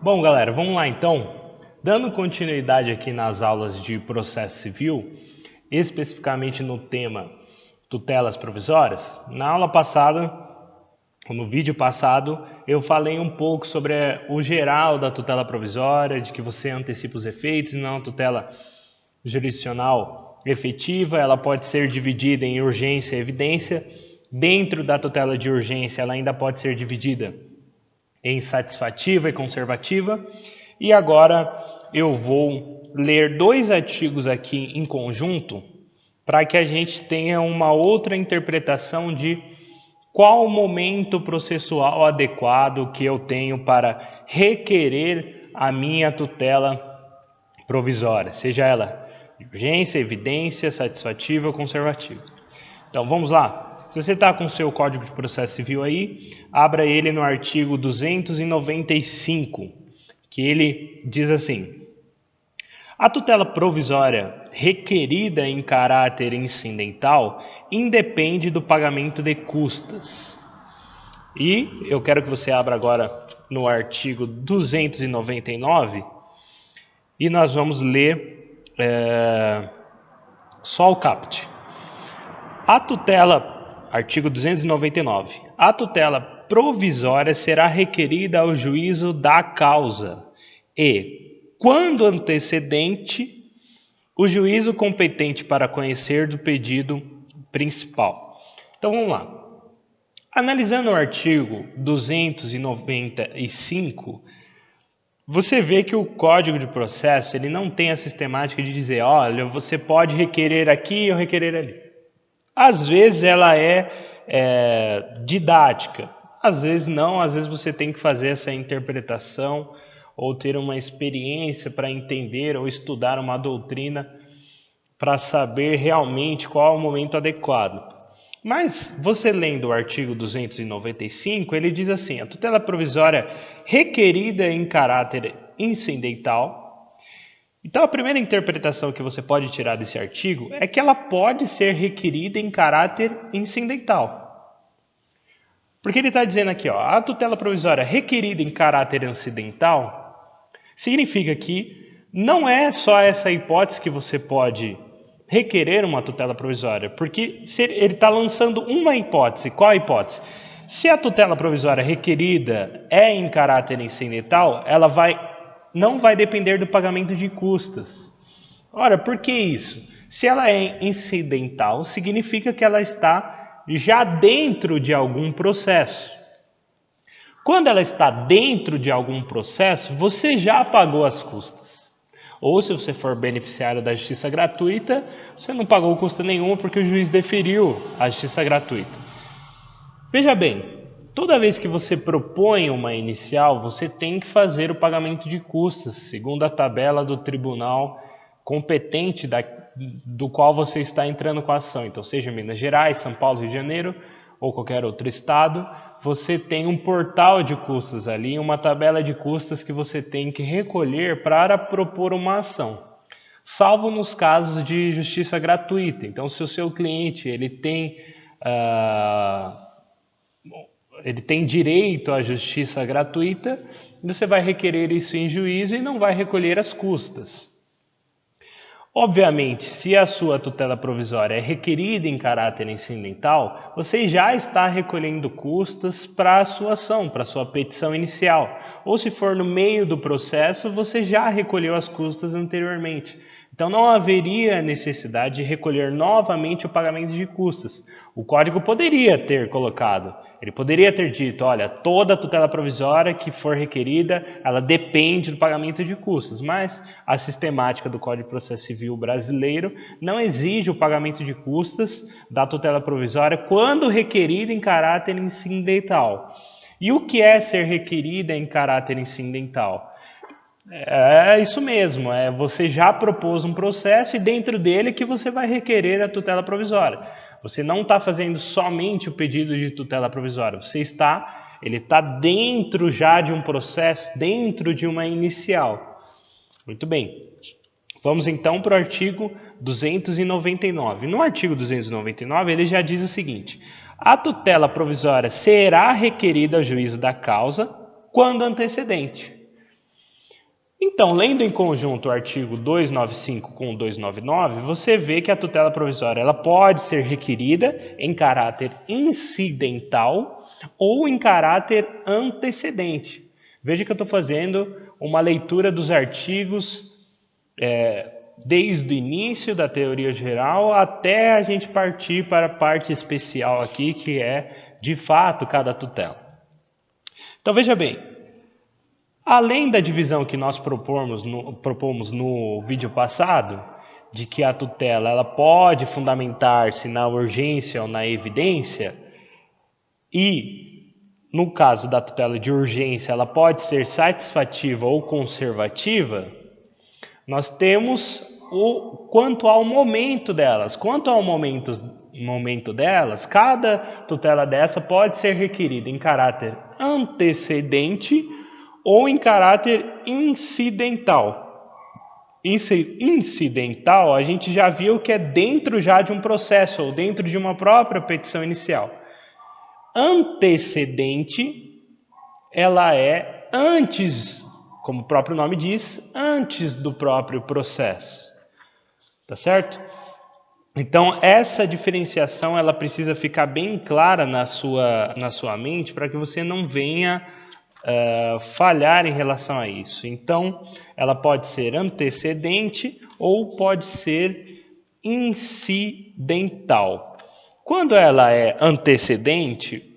Bom, galera, vamos lá então. Dando continuidade aqui nas aulas de processo civil, especificamente no tema tutelas provisórias, na aula passada, no vídeo passado, eu falei um pouco sobre o geral da tutela provisória, de que você antecipa os efeitos, não é uma tutela jurisdicional efetiva, ela pode ser dividida em urgência e evidência. Dentro da tutela de urgência, ela ainda pode ser dividida em satisfativa e conservativa. E agora eu vou ler dois artigos aqui em conjunto para que a gente tenha uma outra interpretação de qual o momento processual adequado que eu tenho para requerer a minha tutela provisória, seja ela de urgência, evidência, satisfativa ou conservativa. Então vamos lá. Se você está com o seu Código de Processo Civil aí, abra ele no artigo 295, que ele diz assim: a tutela provisória requerida em caráter incidental independe do pagamento de custas. E eu quero que você abra agora no artigo 299 e nós vamos ler só o caput. A tutela, artigo 299, a tutela provisória será requerida ao juízo da causa e, quando antecedente, o juízo competente para conhecer do pedido principal. Então vamos lá. Analisando o artigo 295, você vê que o Código de Processo ele não tem a sistemática de dizer, olha, você pode requerer aqui ou requerer ali. Às vezes ela é didática, às vezes não, às vezes você tem que fazer essa interpretação ou ter uma experiência para entender ou estudar uma doutrina para saber realmente qual é o momento adequado. Mas você lendo o artigo 295, ele diz assim: a tutela provisória requerida em caráter incidental. Então a primeira interpretação que você pode tirar desse artigo é que ela pode ser requerida em caráter incidental. Porque ele está dizendo aqui, ó, a tutela provisória requerida em caráter incidental significa que não é só essa hipótese que você pode requerer uma tutela provisória, porque ele está lançando uma hipótese. Qual a hipótese? Se a tutela provisória requerida é em caráter incidental, ela não vai depender do pagamento de custas. Ora, por que isso? Se ela é incidental, significa que ela está já dentro de algum processo. Quando ela está dentro de algum processo, você já pagou as custas. Ou se você for beneficiário da justiça gratuita, você não pagou custa nenhuma porque o juiz deferiu a justiça gratuita. Veja bem, toda vez que você propõe uma inicial, você tem que fazer o pagamento de custas, segundo a tabela do tribunal competente do qual você está entrando com a ação. Então, seja Minas Gerais, São Paulo, Rio de Janeiro ou qualquer outro estado, você tem um portal de custas ali, uma tabela de custas que você tem que recolher para propor uma ação. Salvo nos casos de justiça gratuita. Então, se o seu cliente ele tem direito à justiça gratuita, você vai requerer isso em juízo e não vai recolher as custas. Obviamente, se a sua tutela provisória é requerida em caráter incidental, você já está recolhendo custas para a sua ação, para a sua petição inicial. Ou se for no meio do processo, você já recolheu as custas anteriormente. Então não haveria necessidade de recolher novamente o pagamento de custas. O Código poderia ter colocado, ele poderia ter dito, olha, toda tutela provisória que for requerida, ela depende do pagamento de custas, mas a sistemática do Código de Processo Civil brasileiro não exige o pagamento de custas da tutela provisória quando requerida em caráter incidental. E o que é ser requerida em caráter incidental? É isso mesmo, você já propôs um processo e dentro dele que você vai requerer a tutela provisória. Você não está fazendo somente o pedido de tutela provisória, ele está dentro já de um processo, dentro de uma inicial. Muito bem, vamos então para o artigo 299. No artigo 299 ele já diz o seguinte: a tutela provisória será requerida ao juízo da causa quando antecedente. Então, lendo em conjunto o artigo 295 com o 299, você vê que a tutela provisória ela pode ser requerida em caráter incidental ou em caráter antecedente. Veja que eu estou fazendo uma leitura dos artigos desde o início da teoria geral até a gente partir para a parte especial aqui, que é, de fato, cada tutela. Então, veja bem, além da divisão que nós propomos no vídeo passado, de que a tutela ela pode fundamentar-se na urgência ou na evidência, e no caso da tutela de urgência ela pode ser satisfativa ou conservativa, nós temos quanto ao momento delas. Quanto ao momento delas, cada tutela dessa pode ser requerida em caráter antecedente ou em caráter incidental. Incidental, a gente já viu que é dentro já de um processo ou dentro de uma própria petição inicial. Antecedente, ela é antes, como o próprio nome diz, antes do próprio processo. Tá certo? Então, essa diferenciação ela precisa ficar bem clara na sua mente para que você não venha falhar em relação a isso. Então, ela pode ser antecedente ou pode ser incidental. Quando ela é antecedente,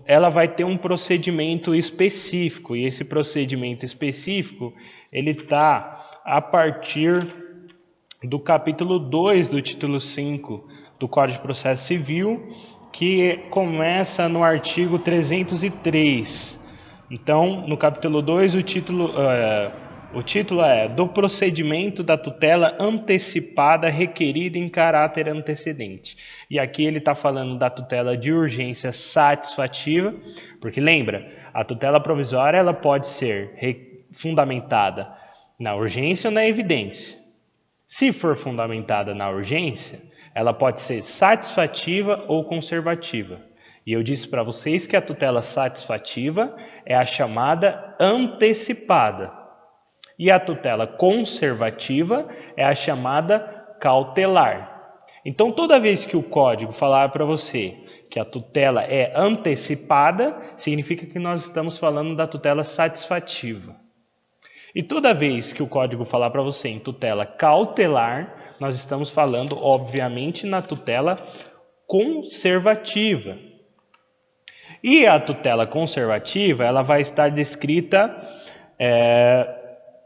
ela vai ter um procedimento específico, e esse procedimento específico ele está a partir do capítulo 2 do título 5 do Código de Processo Civil, que começa no artigo 303. Então, no capítulo 2, o título é do procedimento da tutela antecipada requerida em caráter antecedente. E aqui ele está falando da tutela de urgência satisfativa, porque lembra, a tutela provisória ela pode ser fundamentada na urgência ou na evidência. Se for fundamentada na urgência, ela pode ser satisfativa ou conservativa. E eu disse para vocês que a tutela satisfativa é a chamada antecipada. E a tutela conservativa é a chamada cautelar. Então, toda vez que o código falar para você que a tutela é antecipada, significa que nós estamos falando da tutela satisfativa. E toda vez que o código falar para você em tutela cautelar, nós estamos falando, obviamente, na tutela conservativa. E a tutela conservativa ela vai estar descrita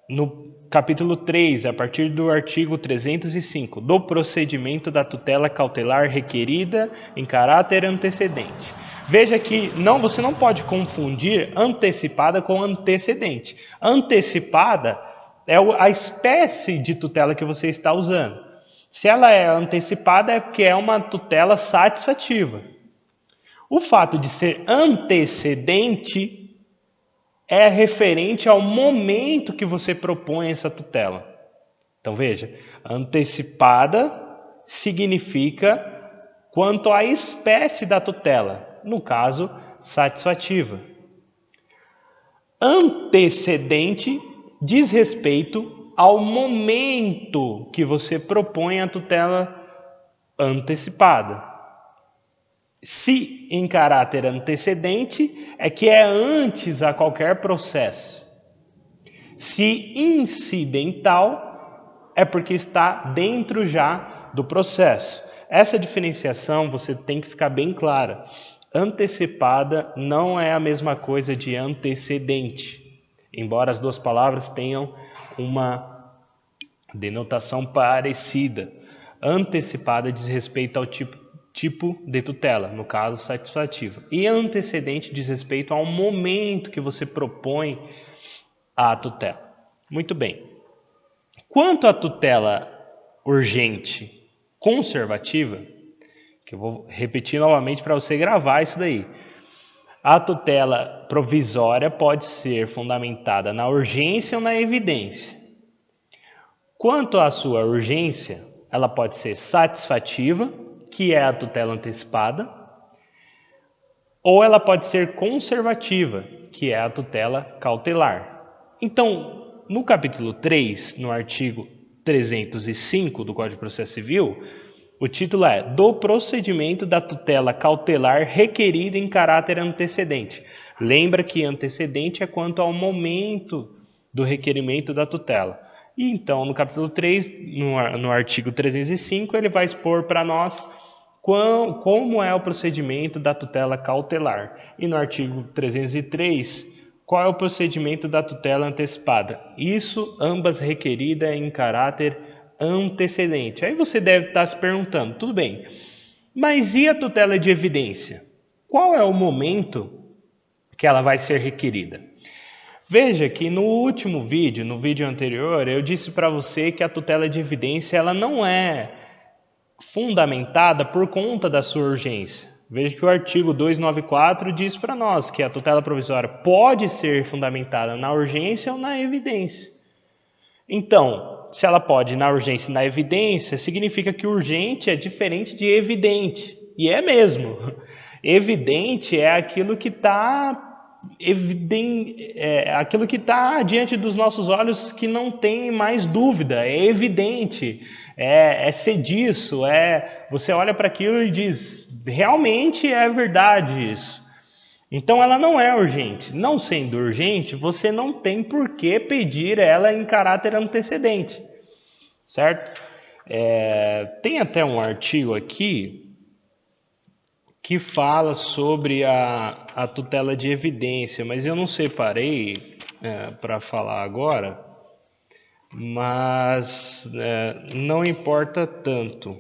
no capítulo 3, a partir do artigo 305, do procedimento da tutela cautelar requerida em caráter antecedente. Veja que você não pode confundir antecipada com antecedente. Antecipada é a espécie de tutela que você está usando. Se ela é antecipada é porque é uma tutela satisfativa. O fato de ser antecedente é referente ao momento que você propõe essa tutela. Então veja, antecipada significa quanto à espécie da tutela. No caso, satisfativa. Antecedente diz respeito ao momento que você propõe a tutela antecipada. Se em caráter antecedente, é que é antes a qualquer processo. Se incidental, é porque está dentro já do processo. Essa diferenciação você tem que ficar bem clara. Antecipada não é a mesma coisa de antecedente, embora as duas palavras tenham uma denotação parecida. Antecipada diz respeito ao tipo de tutela, no caso satisfativa, e antecedente diz respeito ao momento que você propõe a tutela. Muito bem. Quanto à tutela urgente conservativa, que eu vou repetir novamente para você gravar isso daí. A tutela provisória pode ser fundamentada na urgência ou na evidência. Quanto à sua urgência, ela pode ser satisfativa, que é a tutela antecipada, ou ela pode ser conservativa, que é a tutela cautelar. Então, No capítulo 3, no artigo 305 do Código de Processo Civil, o título é do procedimento da tutela cautelar requerida em caráter antecedente. Lembra que antecedente é quanto ao momento do requerimento da tutela. E então, no capítulo 3, no artigo 305, ele vai expor para nós como é o procedimento da tutela cautelar. E no artigo 303, qual é o procedimento da tutela antecipada? Isso, ambas requeridas em caráter antecedente. Aí você deve estar se perguntando, tudo bem, mas e a tutela de evidência? Qual é o momento que ela vai ser requerida? Veja que no último vídeo, no vídeo anterior, eu disse para você que a tutela de evidência ela não é fundamentada por conta da sua urgência. Veja que o artigo 294 diz para nós que a tutela provisória pode ser fundamentada na urgência ou na evidência. Então, se ela pode na urgência e na evidência, significa que urgente é diferente de evidente. E é mesmo. Evidente é aquilo que está aquilo que está diante dos nossos olhos que não tem mais dúvida, é evidente, é cediço, você olha para aquilo e diz, realmente é verdade isso. Então ela não é urgente. Não sendo urgente, você não tem por que pedir ela em caráter antecedente, certo? Tem até um artigo aqui que fala sobre a tutela de evidência, mas eu não separei para falar agora, mas não importa tanto.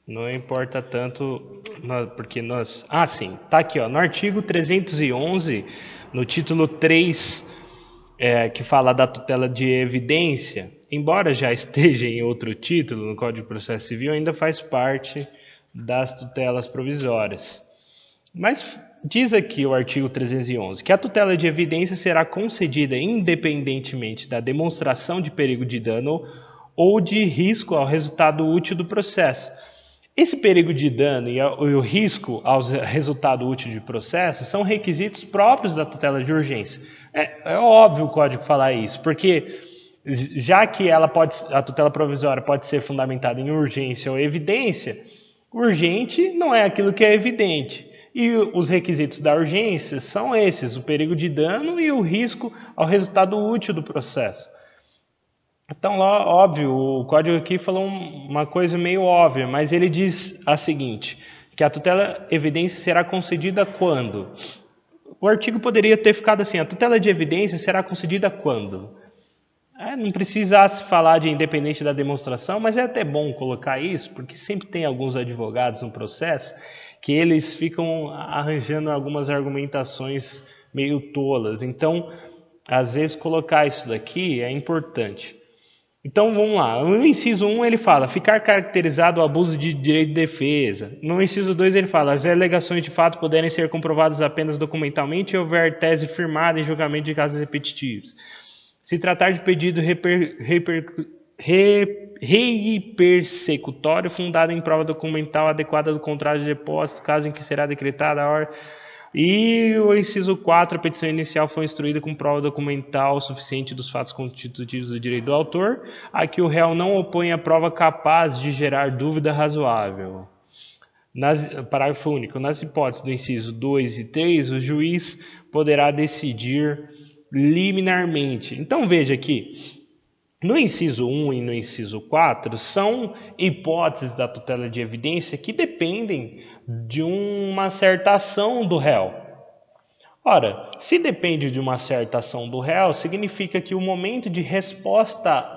Não importa tanto, porque nós... Ah, sim, tá aqui, ó, no artigo 311, no título 3, que fala da tutela de evidência, embora já esteja em outro título no Código de Processo Civil, ainda faz parte das tutelas provisórias. Mas diz aqui o artigo 311 que a tutela de evidência será concedida independentemente da demonstração de perigo de dano ou de risco ao resultado útil do processo. Esse perigo de dano e o risco ao resultado útil do processo são requisitos próprios da tutela de urgência. É óbvio o código falar isso, porque já que a tutela provisória pode ser fundamentada em urgência ou evidência, urgente não é aquilo que é evidente. E os requisitos da urgência são esses, o perigo de dano e o risco ao resultado útil do processo. Então, óbvio, o código aqui falou uma coisa meio óbvia, mas ele diz a seguinte, que a tutela de evidência será concedida quando? O artigo poderia ter ficado assim, a tutela de evidência será concedida quando? Não precisa se falar de independente da demonstração, mas é até bom colocar isso, porque sempre tem alguns advogados no processo que eles ficam arranjando algumas argumentações meio tolas. Então, às vezes, colocar isso daqui é importante. Então, vamos lá. No inciso 1, ele fala, ficar caracterizado o abuso de direito de defesa. No inciso 2, ele fala, as alegações de fato poderem ser comprovadas apenas documentalmente e houver tese firmada em julgamento de casos repetitivos. Se tratar de pedido reipersecutório fundado em prova documental adequada do contrato de depósito, caso em que será decretada a ordem. E o inciso 4, a petição inicial foi instruída com prova documental suficiente dos fatos constitutivos do direito do autor, a que o réu não opõe a prova capaz de gerar dúvida razoável. Parágrafo único. Nas hipóteses do inciso 2 e 3, o juiz poderá decidir liminarmente. Então veja aqui, no inciso 1 e no inciso 4 são hipóteses da tutela de evidência que dependem de uma certa ação do réu. Ora, se depende de uma certa ação do réu, significa que o momento de resposta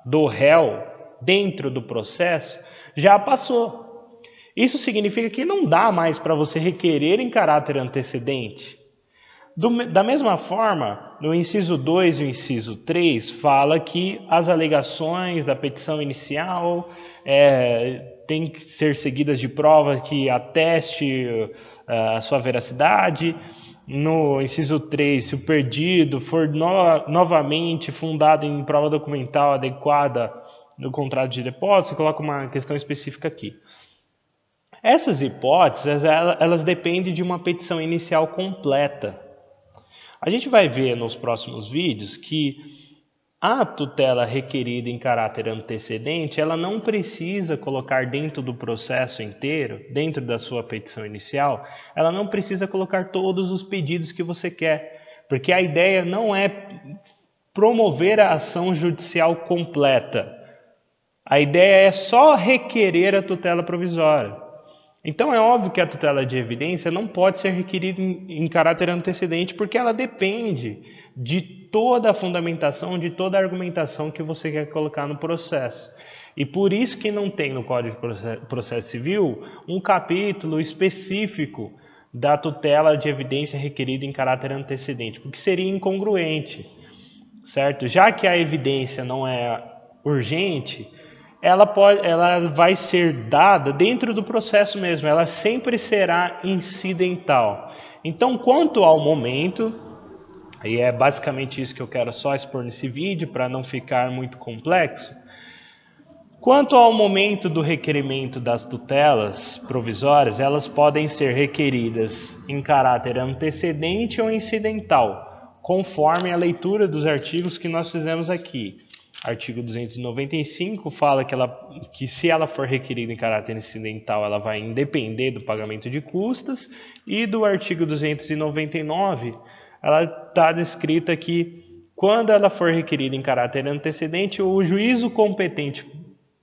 do réu dentro do processo já passou. Isso significa que não dá mais para você requerer em caráter antecedente. Da mesma forma, no inciso 2 e o inciso 3, fala que as alegações da petição inicial têm que ser seguidas de prova que ateste a sua veracidade. No inciso 3, se o pedido for novamente fundado em prova documental adequada no contrato de depósito, você coloca uma questão específica aqui. Essas hipóteses, elas dependem de uma petição inicial completa. A gente vai ver nos próximos vídeos que a tutela requerida em caráter antecedente, ela não precisa colocar dentro do processo inteiro, dentro da sua petição inicial, ela não precisa colocar todos os pedidos que você quer, porque a ideia não é promover a ação judicial completa. A ideia é só requerer a tutela provisória. Então é óbvio que a tutela de evidência não pode ser requerida em caráter antecedente, porque ela depende de toda a fundamentação, de toda a argumentação que você quer colocar no processo. E por isso que não tem no Código de Processo Civil um capítulo específico da tutela de evidência requerida em caráter antecedente, porque seria incongruente, certo? Já que a evidência não é urgente, ela vai ser dada dentro do processo mesmo, ela sempre será incidental. Então, quanto ao momento, e é basicamente isso que eu quero só expor nesse vídeo, para não ficar muito complexo, quanto ao momento do requerimento das tutelas provisórias, elas podem ser requeridas em caráter antecedente ou incidental, conforme a leitura dos artigos que nós fizemos aqui. Artigo 295 fala que se ela for requerida em caráter incidental, ela vai independer do pagamento de custas, e do artigo 299, ela está descrita que quando ela for requerida em caráter antecedente, o juízo competente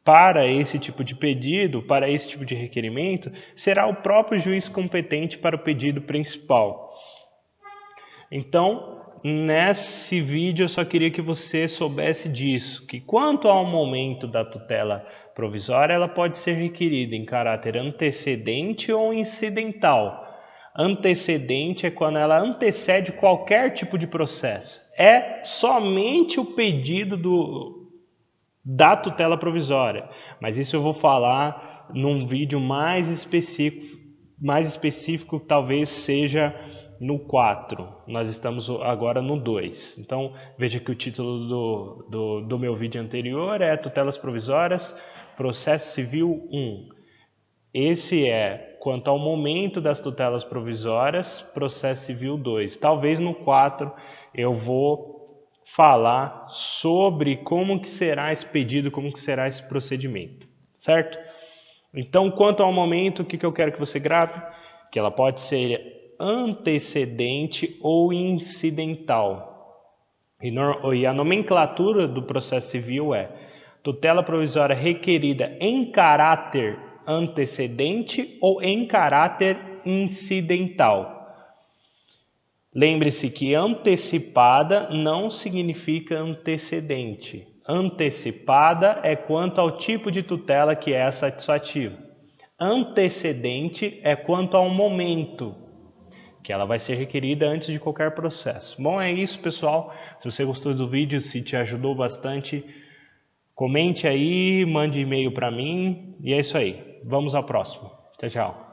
para esse tipo de pedido, para esse tipo de requerimento, será o próprio juiz competente para o pedido principal. Então, nesse vídeo eu só queria que você soubesse disso, que quanto ao momento da tutela provisória, ela pode ser requerida em caráter antecedente ou incidental. Antecedente é quando ela antecede qualquer tipo de processo. É somente o pedido da tutela provisória, mas isso eu vou falar num vídeo mais específico, talvez seja no 4, nós estamos agora no 2. Então, veja que o título do meu vídeo anterior é Tutelas Provisórias, Processo Civil 1. Esse é quanto ao momento das tutelas provisórias, Processo Civil 2. Talvez no 4 eu vou falar sobre como que será esse pedido, como que será esse procedimento, certo? Então, quanto ao momento, o que eu quero que você grave? Que ela pode ser antecedente ou incidental. E a nomenclatura do processo civil é tutela provisória requerida em caráter antecedente ou em caráter incidental. Lembre-se que antecipada não significa antecedente. Antecipada é quanto ao tipo de tutela que é satisfativo. Antecedente é quanto ao momento que ela vai ser requerida antes de qualquer processo. Bom, é isso, pessoal. Se você gostou do vídeo, se te ajudou bastante, comente aí, mande e-mail para mim. E é isso aí. Vamos ao próximo. Tchau, tchau.